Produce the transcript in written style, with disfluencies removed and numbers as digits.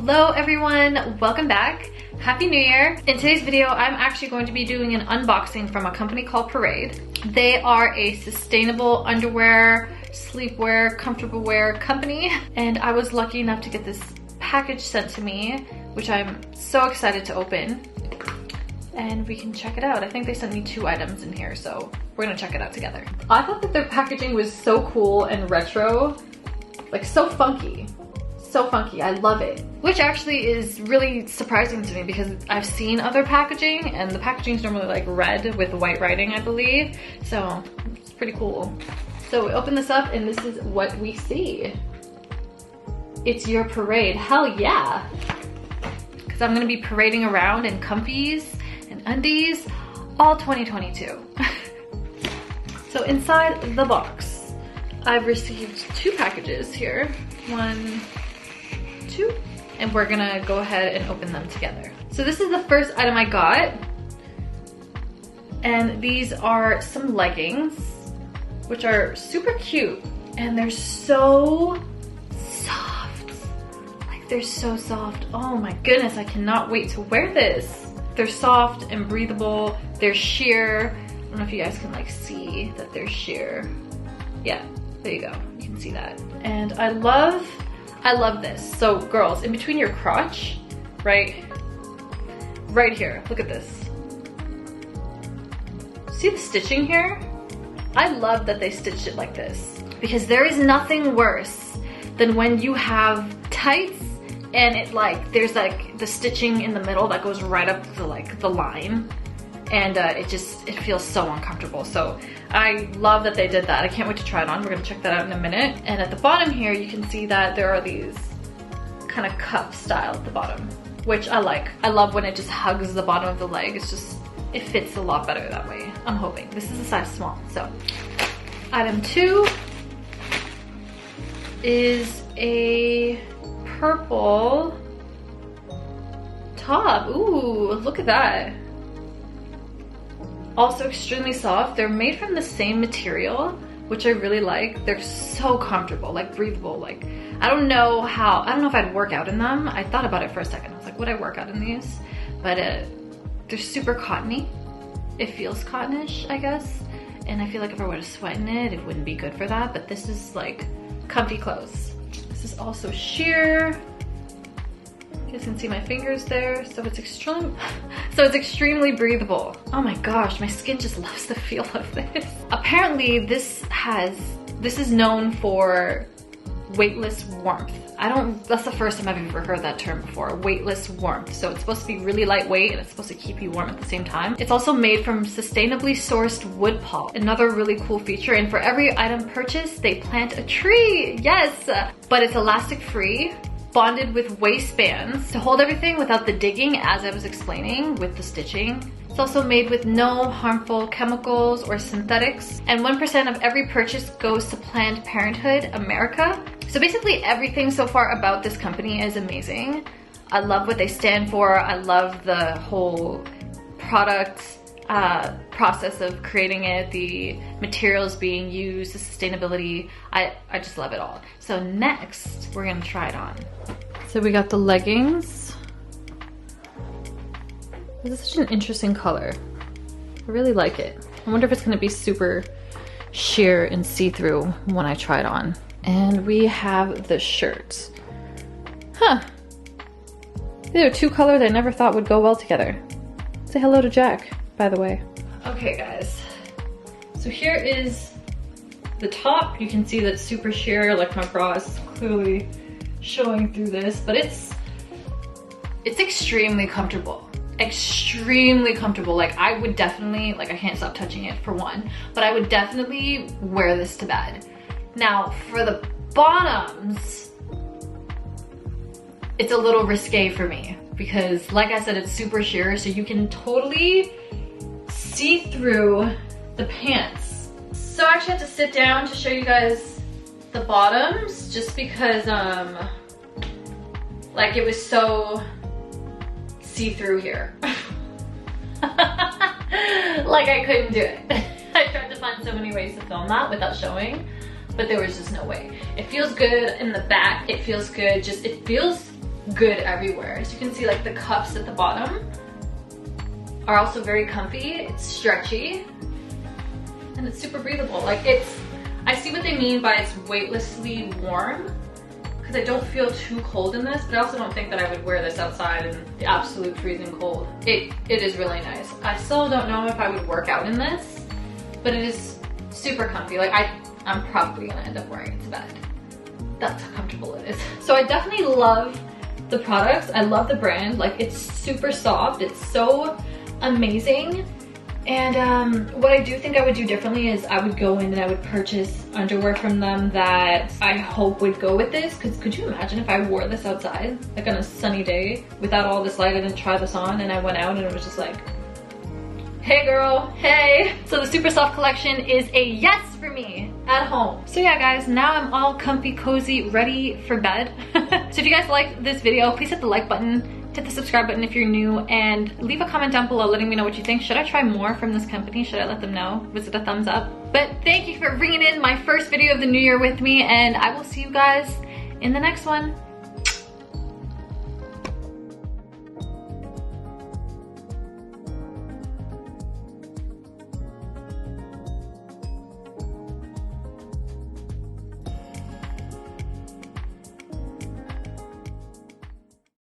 Hello everyone, welcome back. Happy New Year. In today's video, I'm actually going to be doing an unboxing from a company called Parade. They are a sustainable underwear, sleepwear, comfortable wear company. And I was lucky enough to get this package sent to me, which I'm so excited to open. And we can check it out. I think they sent me 2 items in here, so we're gonna check it out together. I thought that their packaging was so cool and retro, like so funky. So funky, I love it. Which actually is really surprising to me because I've seen other packaging and the packaging is normally like red with white writing, I believe. So it's pretty cool. So we open this up and this is what we see. It's your Parade, hell yeah. Because I'm gonna be parading around in comfies and undies all 2022. So inside the box, I've received 2 packages here. 1, 2, and we're gonna go ahead and open them together. So this is the first item I got, and these are some leggings, which are super cute, and they're so soft. Like, they're so soft. Oh my goodness, I cannot wait to wear this. They're soft and breathable. They're sheer. I don't know if you guys can like see that they're sheer. Yeah, there you go. You can see that. And I love this. So girls, in between your crotch, right here, look at this. See the stitching here? I love that they stitched it like this because there is nothing worse than when you have tights and it like, there's like the stitching in the middle that goes right up to like the line. And it feels so uncomfortable. So I love that they did that. I can't wait to try it on. We're gonna check that out in a minute. And at the bottom here, you can see that there are these kind of cuff style at the bottom, which I like. I love when it just hugs the bottom of the leg. It fits a lot better that way, I'm hoping. This is a size small, so. Item 2 is a purple top. Ooh, look at that. Also extremely soft. They're made from the same material, which I really like. They're so comfortable, like breathable. Like, I don't know if I'd work out in them. I thought about it for a second. I was like, would I work out in these? But they're super cottony. It feels cottonish, I guess. And I feel like if I were to sweat in it, it wouldn't be good for that. But this is like comfy clothes. This is also sheer. You guys can see my fingers there, so it's extremely breathable. Oh my gosh, my skin just loves the feel of this. Apparently this is known for weightless warmth. That's the first time I've ever heard that term before, weightless warmth. So it's supposed to be really lightweight and it's supposed to keep you warm at the same time. It's also made from sustainably sourced wood pulp, another really cool feature. And for every item purchased, they plant a tree, yes! But it's elastic free, bonded with waistbands to hold everything without the digging, as I was explaining with the stitching. It's also made with no harmful chemicals or synthetics, and 1% of every purchase goes to Planned Parenthood America. So basically everything so far about this company is amazing. I love what they stand for. I love the whole product process of creating it, the materials being used, the sustainability. I just love it all. So next, we're gonna try it on. So we got the leggings. This is such an interesting color. I really like it. I wonder if it's gonna be super sheer and see-through when I try it on. And we have the shirt. Huh. These are 2 colors I never thought would go well together. Say hello to Jack, by the way. Okay guys, so here is the top. You can see that it's super sheer, like my bra is clearly showing through this, but it's extremely comfortable. Extremely comfortable. Like, I would definitely, like, I can't stop touching it for one, but I would definitely wear this to bed. Now for the bottoms, it's a little risque for me because, like I said, it's super sheer, so you can totally see through the pants. So I actually had to sit down to show you guys the bottoms just because like it was so see-through here. Like, I couldn't do it. I tried to find so many ways to film that without showing, but there was just no way. It feels good in the back. It feels good. Just, it feels good everywhere. As you can see, like the cuffs at the bottom are also very comfy. It's stretchy and it's super breathable. Like I see what they mean by it's weightlessly warm, because I don't feel too cold in this, but I also don't think that I would wear this outside in the absolute freezing cold. It is really nice. I still don't know if I would work out in this, but it is super comfy. Like I'm probably gonna end up wearing it to bed. That's how comfortable it is. So I definitely love the products. I love the brand. Like, it's super soft. It's so amazing. And what I do think I would do differently is I would go in and I would purchase underwear from them that I hope would go with this. Because could you imagine if I wore this outside, like on a sunny day, without all this light? I didn't try this on and I went out and it was just like, hey girl, hey. So the super soft collection is a yes for me at home. So yeah guys, now I'm all comfy, cozy, ready for bed. So if you guys liked this video, please hit the like button, hit the subscribe button if you're new, and leave a comment down below letting me know what you think. Should I try more from this company? Should I let them know? Was it a thumbs up? But thank you for bringing in my first video of the new year with me, and I will see you guys in the next one.